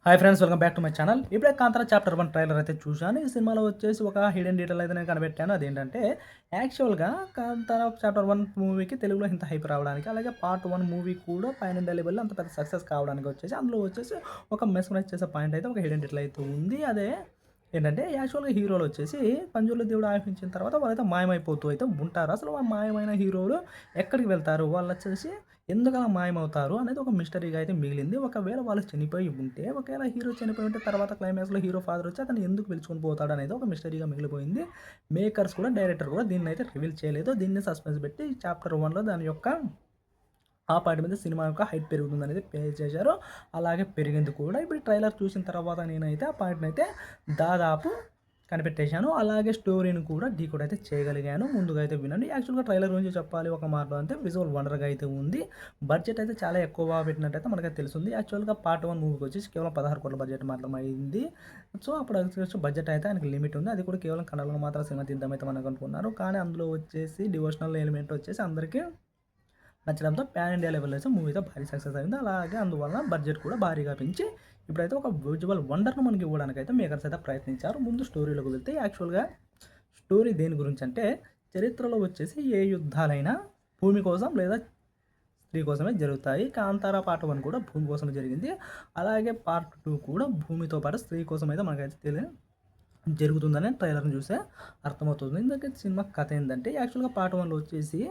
Hi friends, welcome back to my channel. ఇప్పుడే Kantara chapter 1 trailer అయితే చూశాను. ఈ సినిమాలో వచ్చేసి ఒక హిడెన్ డీటెయిల్ అయితే నేను కనిపెట్టాను. అదేంటంటే యాక్చువల్‌గా కాంతారా చాప్టర్ 1 మూవీకి తెలుగులో ఇంత హైప్ రావడానికి, అలాగే పార్ట్ 1 మూవీ కూడా పాన్ ఇండియా లెవెల్‌లో అంత పెద్ద సక్సెస్ కావడానికి వచ్చేసి అందులో వచ్చేసి ఒక మెస్మరైజ్ చేసే పాయింట్ అయితే ఒక హిడెన్ డీటెయిల్ అయితే ఉంది. అదే ఏంటంటే యాక్చువల్‌గా హీరోలు వచ్చేసి పంజుర్ల దేవుడు ఆవిర్భవించిన తర్వాత వాళ్ళైతే మాయమైపోతూ అయితే ఉంటారు. అసలు ఆ మాయమైన హీరోలు ఎక్కడికి వెళ్తారు? వాళ్ళొచ్చేసి ఎందుకలా మాయమవుతారు అనేది ఒక మిస్టరీగా అయితే మిగిలింది. ఒకవేళ వాళ్ళు చనిపోయి ఉంటే, ఒకవేళ హీరో చనిపోయి ఉంటే తర్వాత క్లైమాక్స్‌లో హీరో ఫాదర్ వచ్చి అతన్ని ఎందుకు పిలుచుకొని పోతాడనేది ఒక మిస్టరీగా మిగిలిపోయింది. మేకర్స్ కూడా, డైరెక్టర్ కూడా దీన్నైతే రివీల్ చేయలేదు. దీన్ని సస్పెన్స్ పెట్టి చాప్టర్ 1లో దాని యొక్క ఆ పార్ట్ మీద సినిమా యొక్క హైప్ పెరుగుతుందనేది పే చేశారు. అలాగే పెరిగింది కూడా. ఇప్పుడు ట్రైలర్ చూసిన తర్వాత నేనైతే ఆ పాయింట్‌నైతే దాదాపు కనిపెట్టేశాను. అలాగే స్టోరీని కూడా డీకోడ్ అయితే చేయగలిగాను. ముందుగా అయితే వినండి. యాక్చువల్‌గా ట్రైలర్ గురించి చెప్పాలి ఒక మాటలో అంటే విజువల్ వండర్‌గా అయితే ఉంది. బడ్జెట్ అయితే చాలా ఎక్కువ పెట్టినట్టయితే మనకైతే తెలుస్తుంది. యాక్చువల్‌గా పార్ట్ 1 మూవీకి వచ్చేసి కేవలం 16,00,00,000 బడ్జెట్ మాత్రం అయింది. సో, అప్పుడు వచ్చేసి బడ్జెట్ అయితే ఆయనకి లిమిట్ ఉంది. అది కూడా కేవలం కన్నడలో మాత్రం సినిమా తీద్దామైతే మనకు అనుకున్నారు. కానీ అందులో వచ్చేసి డివోషనల్ ఎలిమెంట్ వచ్చేసి అందరికీ నచ్చడంతో పాన్ ఇండియా లెవెల్‌లో అయితే మూవీ అయితే భారీ సక్సెస్ అయింది. అలాగే అందువలన బడ్జెట్ కూడా భారీగా పెంచి ఇప్పుడైతే ఒక విజువల్ వండర్‌ను మనకి ఇవ్వడానికైతే మేకర్స్ అయితే ప్రయత్నించారు. ముందు స్టోరీలోకి వెళ్తే యాక్చువల్‌గా స్టోరీ దేని గురించంటే చరిత్రలో వచ్చేసి ఏ యుద్ధాలైనా భూమి కోసం లేదా స్త్రీ కోసమే జరుగుతాయి. కాంతారా పార్ట్ 1 కూడా భూమి కోసమే జరిగింది. అలాగే పార్ట్ 2 కూడా భూమితో పాటు స్త్రీ కోసం అయితే మనకైతే జరుగుతుందని ట్రైలర్‌ని చూస్తే అర్థమవుతుంది. ఇందాక సినిమా కథ ఏందంటే యాక్చువల్‌గా పార్ట్ 1లో వచ్చేసి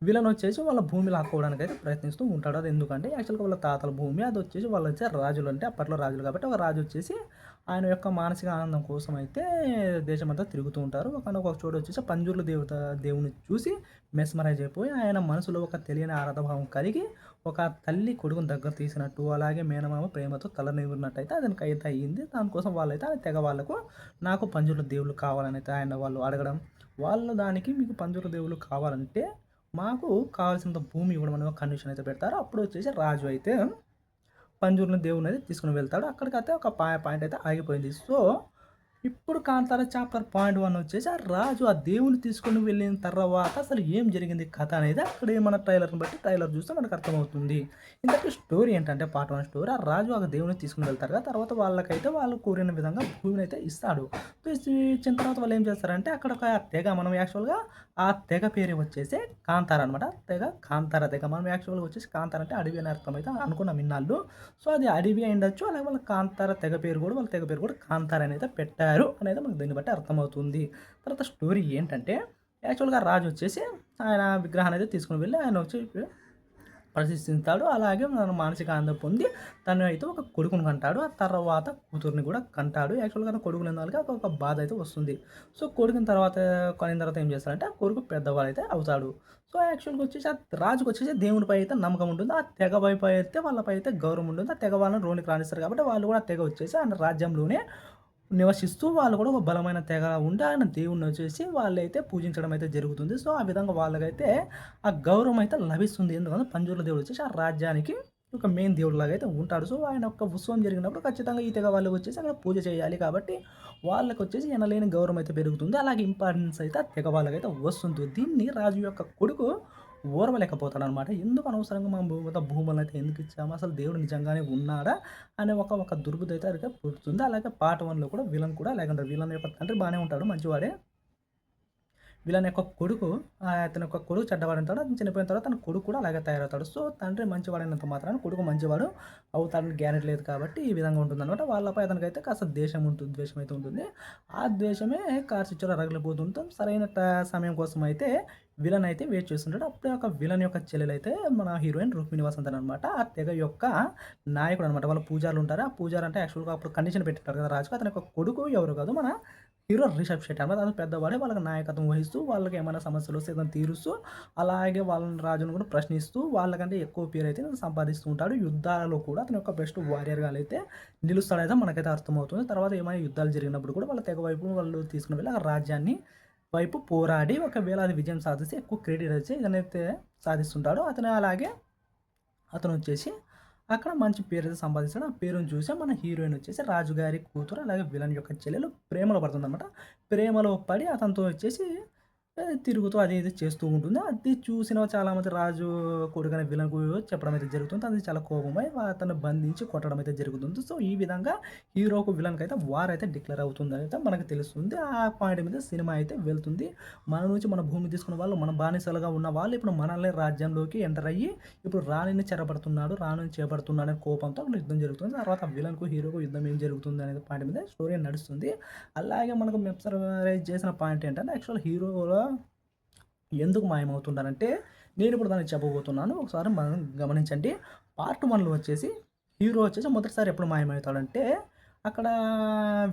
విలన్ వచ్చేసి వాళ్ళ భూమి లాక్కోవడానికైతే ప్రయత్నిస్తూ ఉంటాడు. అది ఎందుకంటే యాక్చువల్‌గా వాళ్ళ తాతల భూమి. అదొచ్చేసి వాళ్ళొచ్చే రాజులు అంటే అప్పట్లో రాజులు కాబట్టి ఒక రాజు వచ్చేసి ఆయన యొక్క మానసిక ఆనందం కోసం అయితే దేశమంతా తిరుగుతూ ఉంటారు. ఒకానొక చోట వచ్చేసి పంజుర్ల దేవుడిని చూసి మెస్మరైజ్ అయిపోయి ఆయన మనసులో ఒక తెలియని ఆరాధభావం కలిగి ఒక తల్లి కొడుకుని దగ్గర తీసినట్టు, అలాగే మేనమామ ప్రేమతో తలనివ్వనట్టయితే అతనికైతే అయ్యింది. దానికోసం వాళ్ళైతే ఆ తెగ వాళ్ళకు నాకు పంజుర్ల దేవుళ్ళు కావాలని అయితే ఆయన వాళ్ళు అడగడం. వాళ్ళు దానికి మీకు పంజుర్ల దేవుళ్ళు కావాలంటే మాకు కావాల్సినంత భూమి ఇవ్వడం అనే ఒక కండిషన్ అయితే పెడతారు. అప్పుడు వచ్చేసి రాజు అయితే పంజూరుని దేవుడినైతే తీసుకొని వెళ్తాడు. అక్కడికైతే ఒక పాయింట్ అయితే ఆగిపోయింది. సో, ఇప్పుడు కాంతార చాప్టర్ పాయింట్ 1 వచ్చేసి ఆ రాజు ఆ దేవుడిని తీసుకొని వెళ్ళిన తర్వాత అసలు ఏం జరిగింది కథ అనేది అక్కడే మన ట్రైలర్‌ని బట్టి ట్రైలర్ చూస్తే మనకు అర్థమవుతుంది. ఇంతకీ స్టోరీ ఏంటంటే పార్ట్ 1 స్టోరీ ఆ రాజు ఆ దేవుడిని తీసుకొని వెళ్తారు కదా! తర్వాత వాళ్ళకైతే వాళ్ళు కోరిన విధంగా భూమినైతే ఇస్తాడు. సో, ఇచ్చిన తర్వాత వాళ్ళు ఏం చేస్తారంటే అక్కడ ఒక తెగ మనం యాక్చువల్‌గా ఆ తెగ పేరే వచ్చేసి కాంతార అనమాట. తెగ కాంతార తెగ. మనం యాక్చువల్‌గా వచ్చేసి కాంతార అంటే అడవి అని అర్థం అయితే అనుకున్నాం ఇన్నాళ్ళు. సో, అది అడవి అయ్యుండొచ్చు. అలాగే వాళ్ళ కాంతార తెగ పేరు కూడా వాళ్ళ తెగ పేరు కూడా కాంతార అనైతే పెట్టారు అనేది మనకు దీన్ని బట్టి అర్థమవుతుంది. తర్వాత స్టోరీ ఏంటంటే యాక్చువల్‌గా రాజు వచ్చేసి ఆయన విగ్రహాన్ని అయితే తీసుకొని వెళ్ళి ఆయన వచ్చి ప్రదర్శిస్తాడు. అలాగే మన మానసిక ఆనందం పొంది తను అయితే ఒక కొడుకుని కంటాడు. ఆ తర్వాత కూతురిని కూడా కంటాడు. యాక్చువల్‌గా కొడుకులు ఉన్నవాళ్ళకి ఒక బాధ అయితే వస్తుంది. సో, కొడుకుని తర్వాత కనిన తర్వాత ఏం చేస్తారంటే ఆ కొడుకు పెద్దవాడైతే అవుతాడు. సో, యాక్చువల్‌గా వచ్చేసి ఆ రాజుకొచ్చేసి దేవునిపై అయితే నమ్మకం ఉంటుంది. ఆ తెగ వైపై అయితే వాళ్ళపై అయితే గౌరవం ఉంటుంది. ఆ తెగ వాళ్ళని రోడ్డుకి రానిస్తారు కాబట్టి వాళ్ళు కూడా ఆ తెగ వచ్చేసి ఆయన రాజ్యంలోనే నివసిస్తూ వాళ్ళు కూడా ఒక బలమైన తెగ ఉండి ఆయన దేవుడినొచ్చేసి వాళ్ళైతే పూజించడం అయితే జరుగుతుంది. సో, ఆ విధంగా వాళ్ళకైతే ఆ గౌరవం అయితే లభిస్తుంది. ఎందుకంటే పంజూర్ల దేవుడు వచ్చేసి ఆ రాజ్యానికి ఒక మెయిన్ దేవుడిలాగా అయితే ఉంటాడు. సో, ఆయన యొక్క ఉత్సవం జరిగినప్పుడు ఖచ్చితంగా ఈ తెగ వాళ్ళు వచ్చేసి అక్కడ పూజ చేయాలి కాబట్టి వాళ్ళకొచ్చేసి ఎనలేని గౌరవం అయితే పెరుగుతుంది. అలాగే ఇంపార్టెన్స్ అయితే ఆ తెగ వాళ్ళకైతే వస్తుంది. దీన్ని రాజు యొక్క కొడుకు ఓర్వలేకపోతాడనమాట. ఎందుకు అనవసరంగా మన భూమి మీద భూములనైతే ఎందుకు ఇచ్చాము? అసలు దేవుడు నిజంగానే ఉన్నాడా? అనే ఒక దుర్బుద్ధి అయితే పుడుతుంది. అలాగే పార్ట్ 1లో కూడా విలన్ కూడా లేకుంటే విలన్ యొక్క తండ్రి బానే ఉంటాడు మంచివాడే. వీళ్ళని యొక్క కొడుకు అతని యొక్క కొడుకు చెడ్డవాడుంటాడు. అతను చనిపోయిన తర్వాత తన కొడుకు కూడా అలాగే తయారవుతాడు. సో, తండ్రి మంచివాడైనంత మాత్రాన కొడుకు మంచివాడు అవుతాడని గ్యారెంటీ లేదు కాబట్టి ఈ విధంగా ఉంటుందనమాట. వాళ్ళపై అతనికైతే కాస్త ద్వేషం అయితే ఉంటుంది. ఆ ద్వేషమే కార్చిచ్చులా రగిలిపోతుంటాం. సరైన సమయం కోసం అయితే విలన్ అయితే వెయిట్ చేస్తుంటాడు. అప్పుడే ఒక విలన్ యొక్క చెల్లెలైతే మన హీరోయిన్ రుక్మిణి వసంతన్ అనమాట. ఆ తెగ యొక్క నాయకుడనమాట. వాళ్ళ పూజారులు ఉంటారు. ఆ పూజారి అంటే యాక్చువల్‌గా అప్పుడు కండిషన్ పెట్టింటారు కదా రాజుకి. అతని యొక్క కొడుకు ఎవరు కాదు మన హీరో రిషబ్ శెట్టి అన్నమాట. అతను పెద్దవాడే వాళ్ళకి నాయకత్వం వహిస్తూ, వాళ్ళకి ఏమైనా సమస్యలొస్తే ఇతను తీరుస్తూ, అలాగే వాళ్ళని రాజును కూడా ప్రశ్నిస్తూ, వాళ్ళకంటే ఎక్కువ పేరైతే సంపాదిస్తూ ఉంటాడు. యుద్ధాలలో కూడా అతను యొక్క బెస్ట్ వారియర్‌గా అయితే నిలుస్తాడైతే మనకైతే అర్థమవుతుంది. తర్వాత ఏమైనా యుద్ధాలు జరిగినప్పుడు కూడా వాళ్ళ తెగ వైపు వాళ్ళు తీసుకొని వెళ్ళి ఆ రాజ్యాన్ని వైపు పోరాడి ఒకవేళ అది విజయం సాధిస్తే ఎక్కువ క్రెడిట్ వచ్చి ఇతనైతే సాధిస్తుంటాడు. అతనొచ్చేసి అక్కడ మంచి పేరైతే సంపాదిస్తాడు. ఆ పేరుని చూసి మన హీరోయిన్ వచ్చేసి రాజుగారి కూతురు అలాగే విలన్ యొక్క చెల్లెలు ప్రేమలో పడుతుందనమాట. ప్రేమలో పడి అతనితో వచ్చేసి తిరుగుతూ అది ఇది చేస్తూ ఉంటుంది. అది చూసిన చాలామంది రాజు కొడుకనే విలన్‌కు చెప్పడం అయితే జరుగుతుంది. అది చాలా కోపమై అతన్ని బంధించి కొట్టడం అయితే జరుగుతుంది. సో, ఈ విధంగా హీరోకు, విలన్‌కైతే వార్ అయితే డిక్లేర్ అవుతుందనైతే మనకు తెలుస్తుంది. ఆ పాయింట్ మీద సినిమా అయితే వెళ్తుంది. మన నుంచి మన భూమి తీసుకున్న వాళ్ళు, మన బానిసలుగా ఉన్న వాళ్ళు ఇప్పుడు మనల్ని రాజ్యంలోకి ఎంటర్ అయ్యి ఇప్పుడు రాణిని చెరపడుతున్నాడు, రాణిని చేపడుతున్నాడనే కోపంతో అక్కడ యుద్ధం జరుగుతుంది. తర్వాత విలన్‌కు, హీరోకు యుద్ధం ఏం జరుగుతుంది అనేది పాయింట్ మీద స్టోరీ నడుస్తుంది. అలాగే మనకు మెస్మరైజ్ చేసిన పాయింట్ ఏంటంటే యాక్చువల్ హీరోలో ఎందుకు మాయమవుతుంటారంటే, నేనిప్పుడు దానికి చెప్పబోతున్నాను. ఒకసారి మనం గమనించండి. పార్ట్ 1లో వచ్చేసి హీరో వచ్చేసి మొదటిసారి ఎప్పుడు మాయమవుతాడంటే, అక్కడ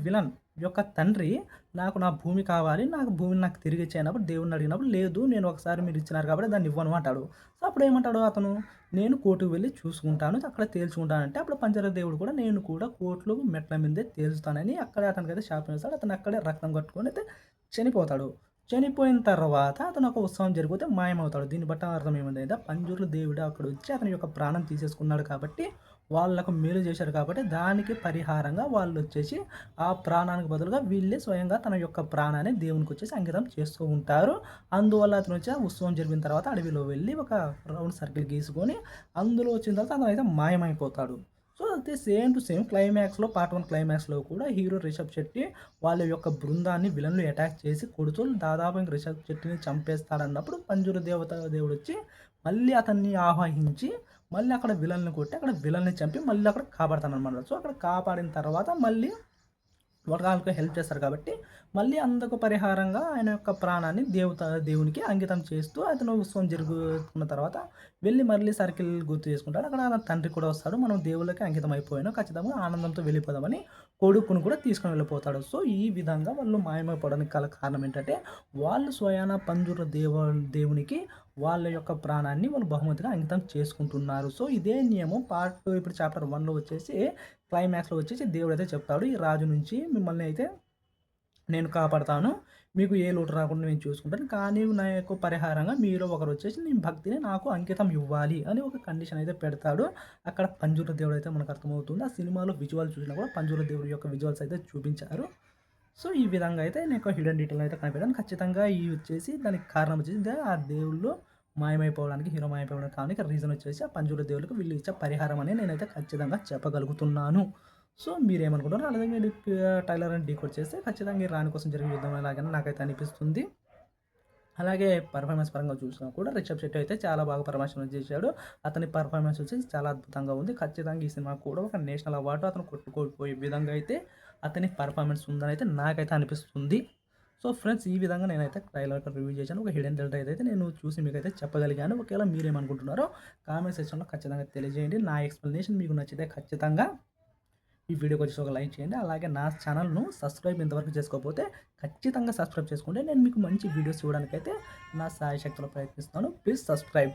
విలన్ యొక్క తండ్రి నాకు నా భూమి కావాలి. నాకు భూమిని నాకు తిరిగిచ్చేయి అన్నప్పుడు దేవుడిని అడిగినప్పుడు, లేదు నేను ఒకసారి మీరు ఇచ్చినారు కాబట్టి దాన్ని ఇవ్వను అంటాడు. సో, అప్పుడేమంటాడు అతను, నేను కోర్ట్‌కి వెళ్లి చూసుకుంటాను. అక్కడ తేల్చుకుంటానంటే, అప్పుడు పంచర దేవుడు కూడా నేను కూడా కోర్ట్‌లో మెట్ల మీదే తేలుస్తానని అక్కడే అతనికైతే శాపం ఇస్తాడు. అతను అక్కడే రక్తం కట్టుకొని అయితే చనిపోతాడు. చనిపోయిన తర్వాత అతను ఒక ఉత్సవం జరిగిపోతే మాయమవుతాడు. దీన్ని బట్టి అర్థం ఏముందంటే పంజుర్ల దేవుడు అక్కడొచ్చి అతని యొక్క ప్రాణం తీసేసుకున్నాడు కాబట్టి, వాళ్ళకు మేలు చేశారు కాబట్టి, దానికి పరిహారంగా వాళ్ళొచ్చేసి ఆ ప్రాణానికి బదులుగా వీళ్ళే స్వయంగా తన యొక్క ప్రాణాన్ని దేవునికొచ్చేసి అంకితం చేస్తూ ఉంటారు. అందువల్ల అతనొచ్చి ఆ ఉత్సవం జరిగిన తర్వాత అడవిలో వెళ్ళి ఒక రౌండ్ సర్కిల్ గీసుకొని అందులో వచ్చిన తర్వాత అతనైతే మాయమైపోతాడు. సో, అది సేమ్ టు సేమ్ క్లైమాక్స్‌లో పార్ట్ 1 క్లైమాక్స్‌లో కూడా హీరో రిషబ్ శెట్టి వాళ్ళ యొక్క బృందాన్ని విలన్లు అటాక్ చేసి కొడుతూ దాదాపు ఇంక రిషబ్ శెట్టిని చంపేస్తాడన్నప్పుడు పంజురు దేవుడొచ్చి మళ్ళీ అతన్ని ఆవాహించి మళ్ళీ అక్కడ విలన్‌ని కొట్టి అక్కడ విలన్‌ని చంపి మళ్ళీ అక్కడ కాపాడతాడనమాట. సో, అక్కడ కాపాడిన తర్వాత మళ్ళీ ఒకళ్ళకి హెల్ప్ చేస్తారు కాబట్టి, మళ్ళీ అందుకు పరిహారంగా ఆయన యొక్క ప్రాణాన్ని దేవునికి అంకితం చేస్తూ అతను ఉత్సవం జరుగుతున్న తర్వాత వెళ్ళి మళ్ళీ సర్కిల్ గుర్తు చేసుకుంటాడు. అక్కడ నా తండ్రి కూడా వస్తాడు. మనం దేవుళ్ళకి అంకితం అయిపోయాను. ఖచ్చితంగా ఆనందంతో వెళ్ళిపోదామని కొడుకును కూడా తీసుకొని వెళ్ళిపోతాడు. సో, ఈ విధంగా వాళ్ళు మాయమైపోవడానికి గల కారణం ఏంటంటే, వాళ్ళు స్వయాన పంజుర దేవునికి వాళ్ళ యొక్క ప్రాణాన్ని వాళ్ళు బహుమతిగా అంకితం చేసుకుంటున్నారు. సో, ఇదే నియమం ఇప్పుడు చాప్టర్ 1లో వచ్చేసి క్లైమాక్స్‌లో వచ్చేసి దేవుడైతే చెప్తాడు. ఈ రాజు నుంచి మిమ్మల్ని అయితే నేను కాపాడతాను. మీకు ఏ లోటు రాకుండా నేను చూసుకుంటాను. కానీ నా యొక్క పరిహారంగా మీలో ఒకరొచ్చేసి నీ భక్తిని నాకు అంకితం ఇవ్వాలి అని ఒక కండిషన్ అయితే పెడతాడు. అక్కడ పంజుర్ల దేవుడైతే మనకు అర్థమవుతుంది. ఆ సినిమాలో విజువల్ చూసినా కూడా పంజుర్ల దేవుడి యొక్క విజువల్స్ అయితే చూపించారు. సో, ఈ విధంగా అయితే నాకు హిడెన్ డీటెయిల్ అయితే కనిపెట్టాను. ఖచ్చితంగా ఇవి వచ్చేసి దానికి కారణం వచ్చేసి ఆ దేవుళ్ళు మాయమైపోవడానికి, హీరో మాయమైపోవడానికి కారణం రీజన్ వచ్చేసి ఆ పంజుర్ల దేవుళ్ళకి వీళ్ళు ఇచ్చే పరిహారం అని నేనైతే ఖచ్చితంగా చెప్పగలుగుతున్నాను. సో, మీరేమనుకుంటున్నారు? అలాగే మీరు టైలర్‌ని డీకోడ్ చేస్తే ఖచ్చితంగా ఈ రాణి కోసం జరిగే యుద్ధం ఎలాగని నాకైతే అనిపిస్తుంది. అలాగే పెర్ఫార్మెన్స్ పరంగా చూసినా కూడా రిషబ్ శెట్టి అయితే చాలా బాగా పర్ఫార్మెన్స్ చేశాడు. అతని పర్ఫార్మెన్స్ వచ్చేసి చాలా అద్భుతంగా ఉంది. ఖచ్చితంగా ఈ సినిమా కూడా ఒక నేషనల్ అవార్డు అతను కొట్టుకోపోయే విధంగా అయితే అతని పర్ఫార్మెన్స్ ఉందని అయితే నాకైతే అనిపిస్తుంది. సో, ఫ్రెండ్స్ ఈ విధంగా నేనైతే ట్రైలర్ రివ్యూ చేశాను. ఒక హిడెన్ డెల్టా అయితే నేను చూసి మీకైతే చెప్పగలిగాను. ఒకవేళ మీరేమనుకుంటున్నారో కామెంట్ సెక్షన్‌లో ఖచ్చితంగా తెలియజేయండి. నా ఎక్స్‌ప్లనేషన్ మీకు నచ్చితే ఖచ్చితంగా ఈ వీడియోకి వచ్చేసి ఒక లైక్ చేయండి. అలాగే నా ఛానల్‌ను సబ్స్క్రైబ్ ఇంతవరకు చేసుకోకపోతే ఖచ్చితంగా సబ్స్క్రైబ్ చేసుకోండి. నేను మీకు మంచి వీడియోస్ ఇవ్వడానికైతే నా శాయశక్తులా ప్రయత్నిస్తాను. Please subscribe.